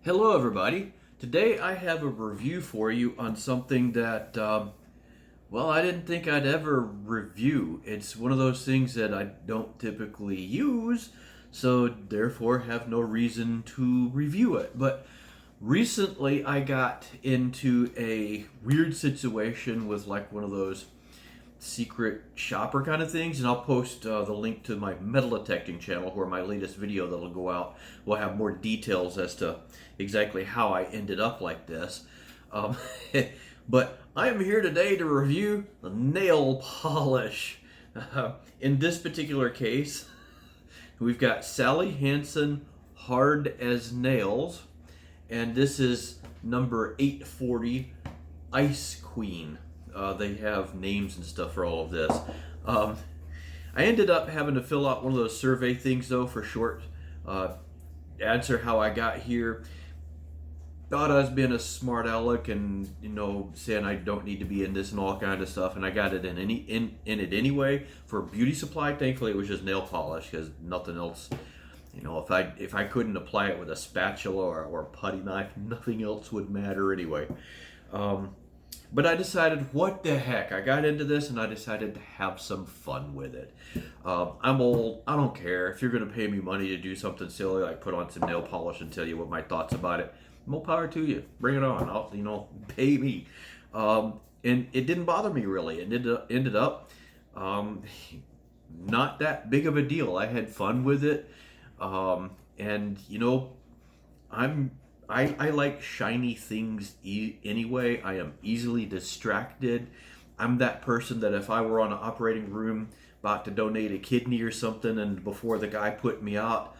Hello everybody. Today I have a review for you on something that, I didn't think I'd ever review. It's one of those things that I don't typically use, so therefore have no reason to review it. But recently I got into a weird situation with like one of those secret shopper kind of things, and I'll post the link to my metal detecting channel where my latest video that'll go out will have more details as to exactly how I ended up like this. Um, but I am here today to review the nail polish. In this particular case, we've got Sally Hanson Hard as Nails, and this is number 840 Ice Queen. They have names and stuff for all of this. I ended up having to fill out one of those survey things though for short. Answer how I got here. Thought I was being a smart aleck and saying I don't need to be in this and all kind of stuff, and I got it in it anyway for beauty supply. Thankfully, it was just nail polish because nothing else. If I couldn't apply it with a spatula or a putty knife, nothing else would matter anyway. But I decided, what the heck? I got into this and I decided to have some fun with it. I'm old. I don't care. If you're going to pay me money to do something silly, like put on some nail polish and tell you what my thoughts about it, more power to you. Bring it on. Pay me. And it didn't bother me really. It ended up not that big of a deal. I had fun with it. And I like shiny things anyway. I am easily distracted. I'm that person that if I were on an operating room about to donate a kidney or something, and before the guy put me out,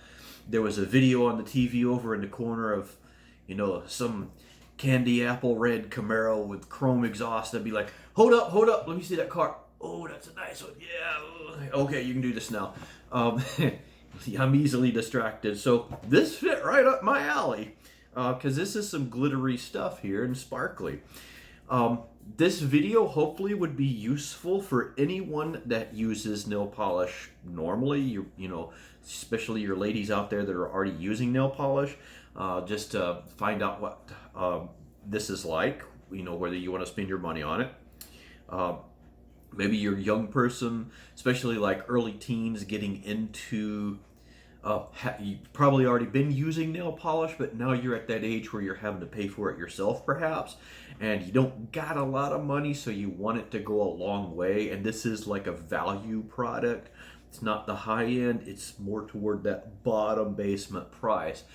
there was a video on the TV over in the corner of, some candy apple red Camaro with chrome exhaust, I'd be like, hold up, let me see that car. Oh, that's a nice one. Yeah. Okay, you can do this now. I'm easily distracted. So this fit right up my alley. Because this is some glittery stuff here and sparkly. This video hopefully would be useful for anyone that uses nail polish normally. Especially your ladies out there that are already using nail polish, just to find out what this is like. Whether you want to spend your money on it. Maybe you're a young person, especially like early teens, getting into. You've probably already been using nail polish, but now you're at that age where you're having to pay for it yourself perhaps, and you don't got a lot of money, so you want it to go a long way, and this is like a value product. It's not the high end, it's more toward that bottom basement price.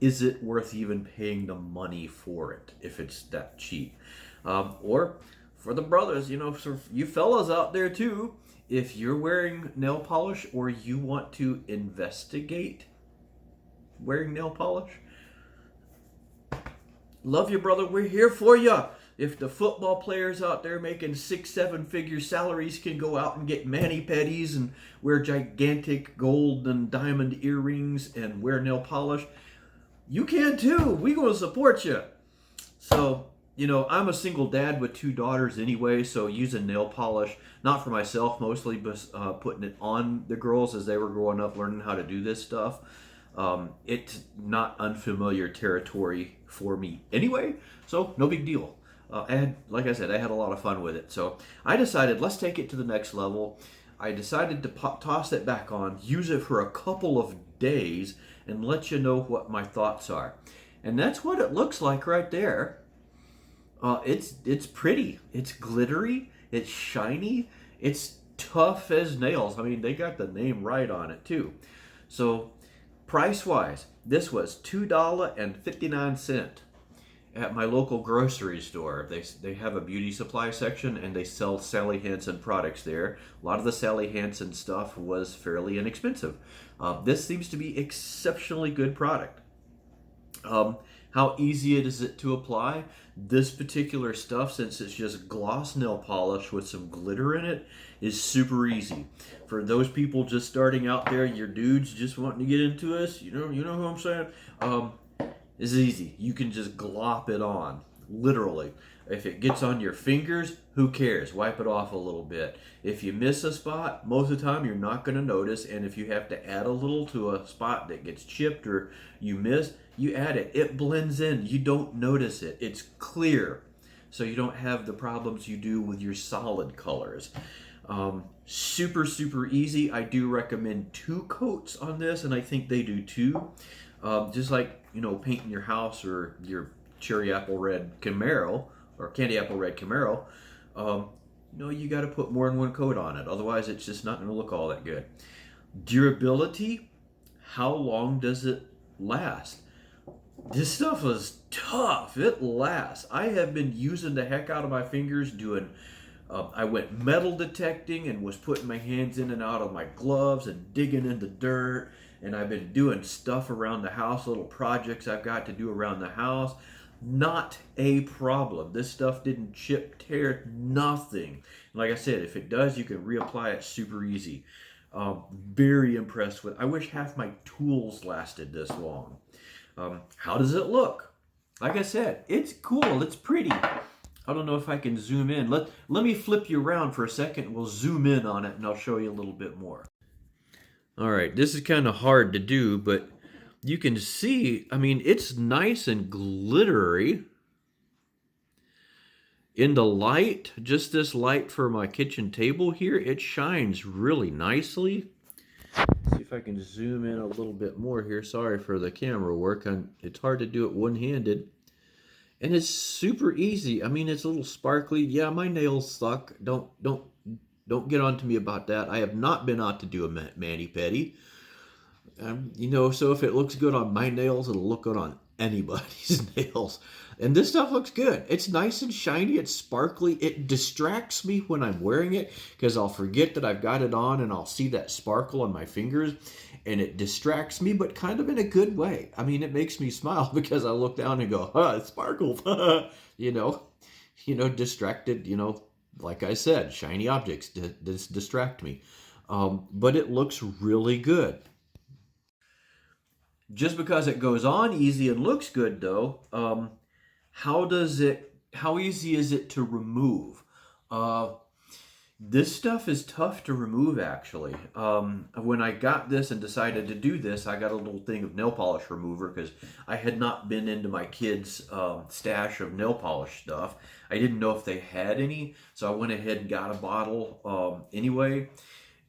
Is it worth even paying the money for it if it's that cheap? Or for the brothers, for you fellas out there too, if you're wearing nail polish or you want to investigate wearing nail polish, love you, brother. We're here for you. If the football players out there making 6-7 figure salaries can go out and get mani-pedis and wear gigantic gold and diamond earrings and wear nail polish, you can too. We gonna support you. So, I'm a single dad with 2 daughters anyway, so using nail polish, not for myself mostly, but putting it on the girls as they were growing up learning how to do this stuff. It's not unfamiliar territory for me anyway, so no big deal. Like I said, I had a lot of fun with it. So I decided, let's take it to the next level. I decided to toss it back on, use it for a couple of days, and let you know what my thoughts are. And that's what it looks like right there. It's pretty. It's glittery. It's shiny. It's tough as nails. I mean, they got the name right on it too. So, price-wise, this was $2.59 at my local grocery store. They have a beauty supply section and they sell Sally Hanson products there. A lot of the Sally Hanson stuff was fairly inexpensive. This seems to be exceptionally good product. How easy is it to apply? This particular stuff, since it's just gloss nail polish with some glitter in it, is super easy. For those people just starting out there, your dudes just wanting to get into this, you know who I'm saying? It's easy. You can just glop it on, literally. If it gets on your fingers, who cares? Wipe it off a little bit. If you miss a spot, most of the time you're not going to notice. And if you have to add a little to a spot that gets chipped or you miss, you add it. It blends in. You don't notice it. It's clear. So you don't have the problems you do with your solid colors. Super, super easy. I do recommend 2 coats on this, and I think they do too. Just like, painting your house or your cherry apple red Camaro or candy apple red Camaro, you got to put more than 1 coat on it. Otherwise, it's just not going to look all that good. Durability, how long does it last? This stuff is tough. It lasts. I have been using the heck out of my fingers doing, I went metal detecting and was putting my hands in and out of my gloves and digging in the dirt. And I've been doing stuff around the house, little projects I've got to do around the house. Not a problem. This stuff didn't chip, tear, nothing. Like I said, if it does, you can reapply it super easy. Very impressed with it. I wish half my tools lasted this long. How does it look? Like I said, it's cool. It's pretty. I don't know if I can zoom in. Let me flip you around for a second. We'll zoom in on it and I'll show you a little bit more. All right, this is kind of hard to do, but you can see, it's nice and glittery. In the light, just this light for my kitchen table here, it shines really nicely. Let's see if I can zoom in a little bit more here. Sorry for the camera work. It's hard to do it one-handed. And it's super easy. It's a little sparkly. Yeah, my nails suck. Don't get on to me about that. I have not been out to do a mani-pedi. So if it looks good on my nails, it'll look good on anybody's nails. And this stuff looks good. It's nice and shiny. It's sparkly. It distracts me when I'm wearing it because I'll forget that I've got it on and I'll see that sparkle on my fingers. And it distracts me, but kind of in a good way. It makes me smile because I look down and go, it sparkles. Distracted, like I said, shiny objects distract me. But it looks really good. Just because it goes on easy and looks good though, how easy is it to remove? This stuff is tough to remove actually. When I got this and decided to do this, I got a little thing of nail polish remover because I had not been into my kids' stash of nail polish stuff. I didn't know if they had any, so I went ahead and got a bottle anyway.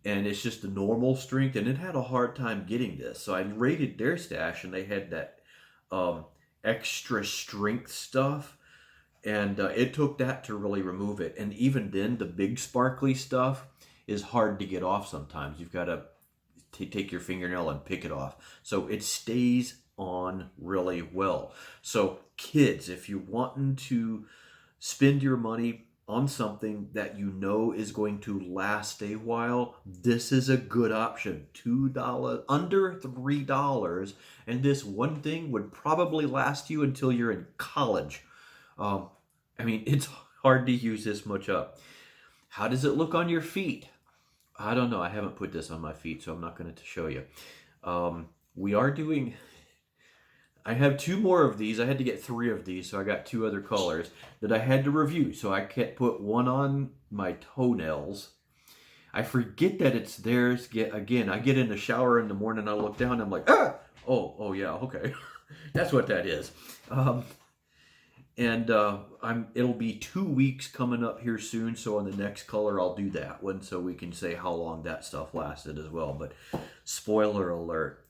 And it's just the normal strength, and it had a hard time getting this. So I raided their stash, and they had that extra strength stuff, and it took that to really remove it. And even then, the big sparkly stuff is hard to get off sometimes. You've got to take your fingernail and pick it off. So it stays on really well. So kids, if you're wanting to spend your money on something that is going to last a while, this is a good option. $2, under $3, and this one thing would probably last you until you're in college. It's hard to use this much up. How does it look on your feet? I don't know. I haven't put this on my feet, so I'm not going to show you. I have 2 more of these. I had to get 3 of these, so I got 2 other colors that I had to review. So I can't put one on my toenails. I forget that it's theirs. Again, I get in the shower in the morning, I look down, I'm like, ah! Oh yeah, okay. That's what that is. It'll be 2 weeks coming up here soon, so on the next color I'll do that one so we can say how long that stuff lasted as well. But spoiler alert,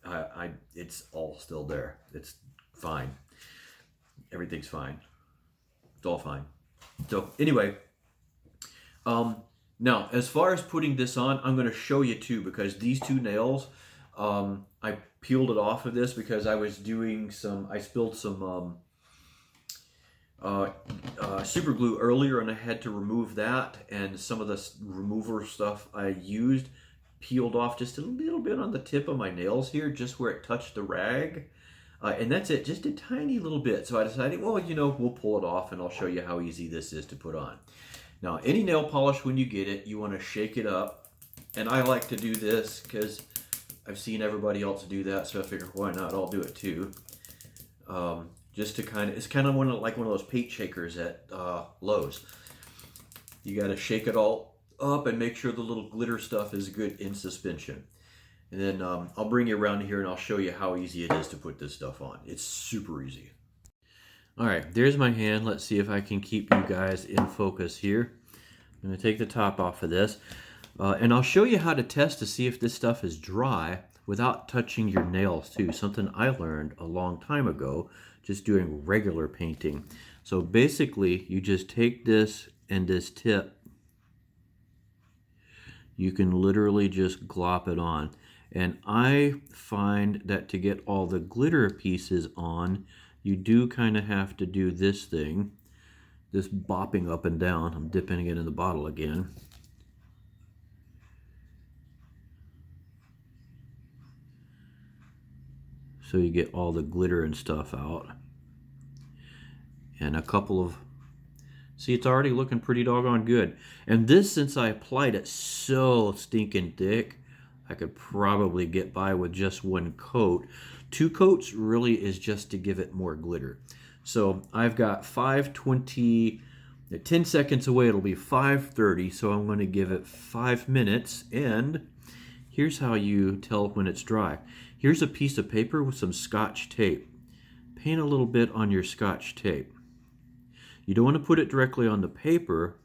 it's all still there. It's fine. Everything's fine. It's all fine. So anyway, now as far as putting this on, I'm going to show you too, because these 2 nails, I peeled it off of this because I spilled some super glue earlier, and I had to remove that, and some of the remover stuff I used peeled off just a little bit on the tip of my nails here, just where it touched the rag, and that's it, just a tiny little bit. So I decided, well, we'll pull it off and I'll show you how easy this is to put on. Now, any nail polish, when you get it, you want to shake it up, and I like to do this because I've seen everybody else do that, so I figured why not, I'll do it too. just to kind of, it's kind of like one of those paint shakers at Lowe's. You got to shake it all up and make sure the little glitter stuff is good in suspension. And then I'll bring you around here and I'll show you how easy it is to put this stuff on. It's super easy. All right, there's my hand. Let's see if I can keep you guys in focus here. I'm going to take the top off of this. And I'll show you how to test to see if this stuff is dry without touching your nails too. Something I learned a long time ago just doing regular painting. So basically, you just take this and this tip. You can literally just glop it on. And I find that to get all the glitter pieces on, you do kind of have to do this thing. This bopping up and down. I'm dipping it in the bottle again. So you get all the glitter and stuff out. And a couple of, see, it's already looking pretty doggone good. And this, since I applied it so stinking thick, I could probably get by with just one coat. 2 coats really is just to give it more glitter. So I've got 5:20, 10 seconds away, it'll be 5:30, so I'm going to give it 5 minutes. And here's how you tell when it's dry. Here's a piece of paper with some Scotch tape. Paint a little bit on your Scotch tape. You don't want to put it directly on the paper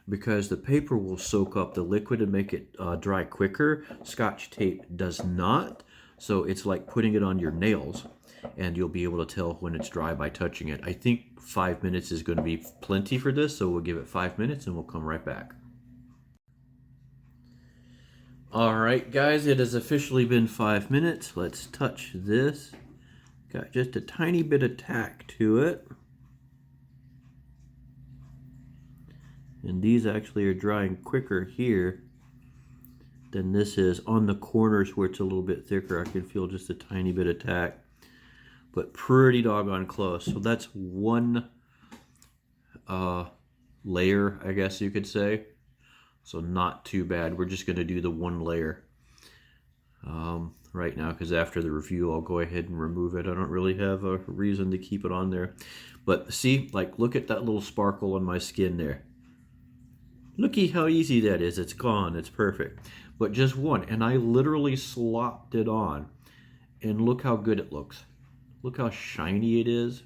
because the paper will soak up the liquid and make it dry quicker. Scotch tape does not. So it's like putting it on your nails, and you'll be able to tell when it's dry by touching it. I think 5 minutes is going to be plenty for this, so we'll give it 5 minutes and we'll come right back. All right, guys, it has officially been 5 minutes. Let's touch this. Got just a tiny bit of tack to it. And these actually are drying quicker here than this is. On the corners where it's a little bit thicker, I can feel just a tiny bit of tack, but pretty doggone close. So that's one layer, I guess you could say. So not too bad. We're just going to do the one layer right now, because after the review I'll go ahead and remove it. I don't really have a reason to keep it on there. But see, like, look at that little sparkle on my skin there. Looky how easy that is. It's gone. It's perfect. But just one. And I literally slopped it on. And look how good it looks. Look how shiny it is.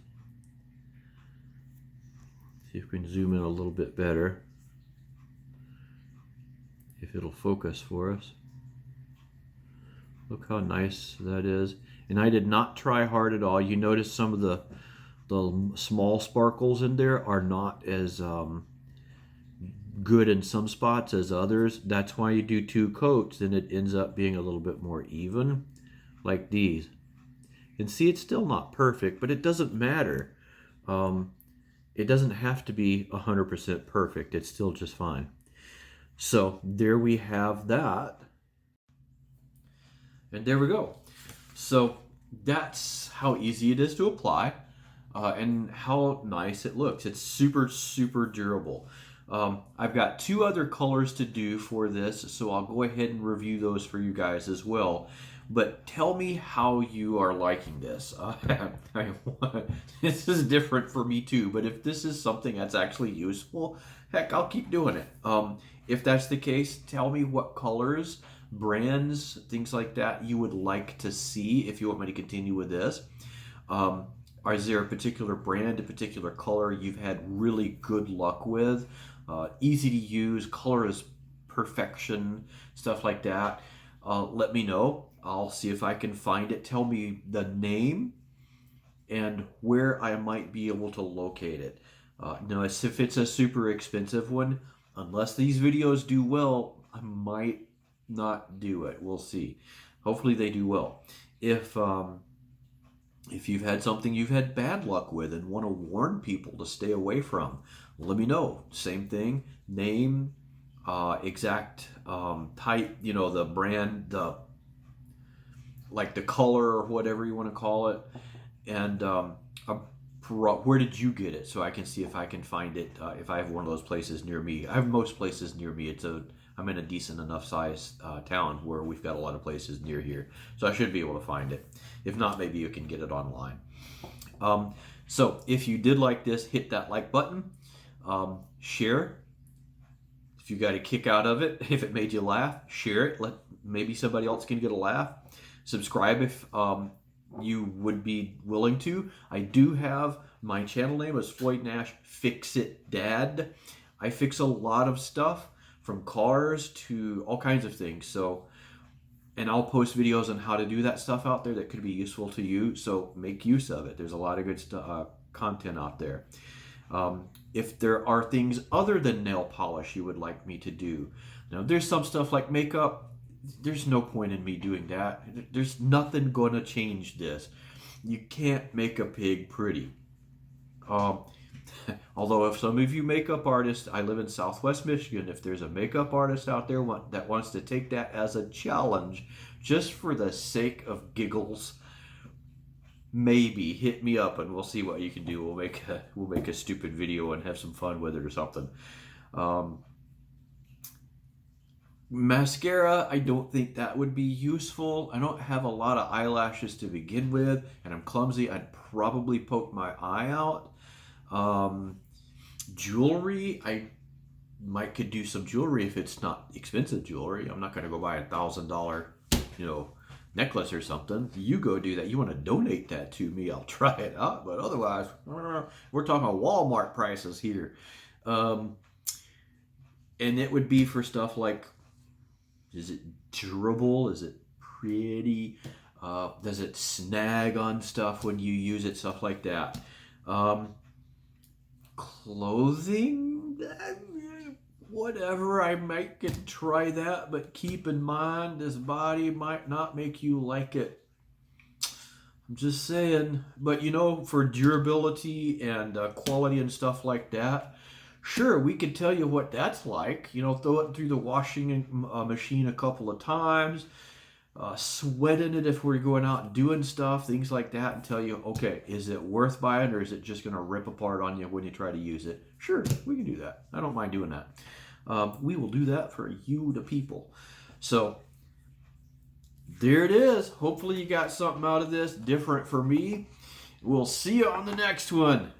See if we can zoom in a little bit better. If it'll focus for us. Look how nice that is. And I did not try hard at all. You notice some of the small sparkles in there are not as good in some spots as others. That's why you do 2 coats, and it ends up being a little bit more even, like these. And see, it's still not perfect, but it doesn't matter. It doesn't have to be 100% perfect. It's still just fine. So there we have that. And there we go. So that's how easy it is to apply and how nice it looks. It's super, super durable. I've got 2 other colors to do for this, so I'll go ahead and review those for you guys as well. But tell me how you are liking this. This is different for me too, but if this is something that's actually useful, heck, I'll keep doing it. If that's the case, tell me what colors, brands, things like that you would like to see if you want me to continue with this. Is there a particular brand, a particular color you've had really good luck with? Easy to use, color is perfection, stuff like that. Let me know. I'll see if I can find it. Tell me the name and where I might be able to locate it. Now, if it's a super expensive one, unless these videos do well, I might not do it. We'll see. Hopefully they do well. If you've had something you've had bad luck with and want to warn people to stay away from, let me know. Same thing, name, exact type, you know, the brand, like the color or whatever you want to call it, and where did you get it, so I can see if I can find it. If I have one of those places near me, I have most places near me. It's a I'm in a decent enough size town where we've got a lot of places near here, so I should be able to find it. If not, maybe you can get it online. So if you did like this, hit that like button. Share if you got a kick out of it. If it made you laugh, share it. Let maybe somebody else can get a laugh. Subscribe if you would be willing to. I do have my channel name is Floyd Nash Fix It Dad. I fix a lot of stuff from cars to all kinds of things. So, and I'll post videos on how to do that stuff out there that could be useful to you. So make use of it. There's a lot of good content out there. If there are things other than nail polish you would like me to do, now there's some stuff like makeup. There's no point in me doing that. There's nothing going to change this. You can't make a pig pretty. Although if some of you makeup artists, I live in Southwest Michigan, if there's a makeup artist out there that wants to take that as a challenge just for the sake of giggles, maybe hit me up and we'll see what you can do. We'll make a stupid video and have some fun with it or something. Mascara, I don't think that would be useful. I don't have a lot of eyelashes to begin with, and I'm clumsy. I'd probably poke my eye out. Jewelry, I could do some jewelry if it's not expensive jewelry. I'm not going to go buy $1,000, necklace or something. You go do that. You want to donate that to me, I'll try it out. But otherwise, we're talking Walmart prices here. And it would be for stuff like, is it durable? Is it pretty? Does it snag on stuff when you use it? Stuff like that. Clothing? Whatever, I might could try that, but keep in mind this body might not make you like it. I'm just saying. But for durability and quality and stuff like that, sure, we could tell you what that's like. Throw it through the washing machine a couple of times, sweat in it if we're going out and doing stuff, things like that, and tell you, okay, is it worth buying or is it just going to rip apart on you when you try to use it? Sure, we can do that. I don't mind doing that. We will do that for you, the people. So there it is. Hopefully you got something out of this different for me. We'll see you on the next one.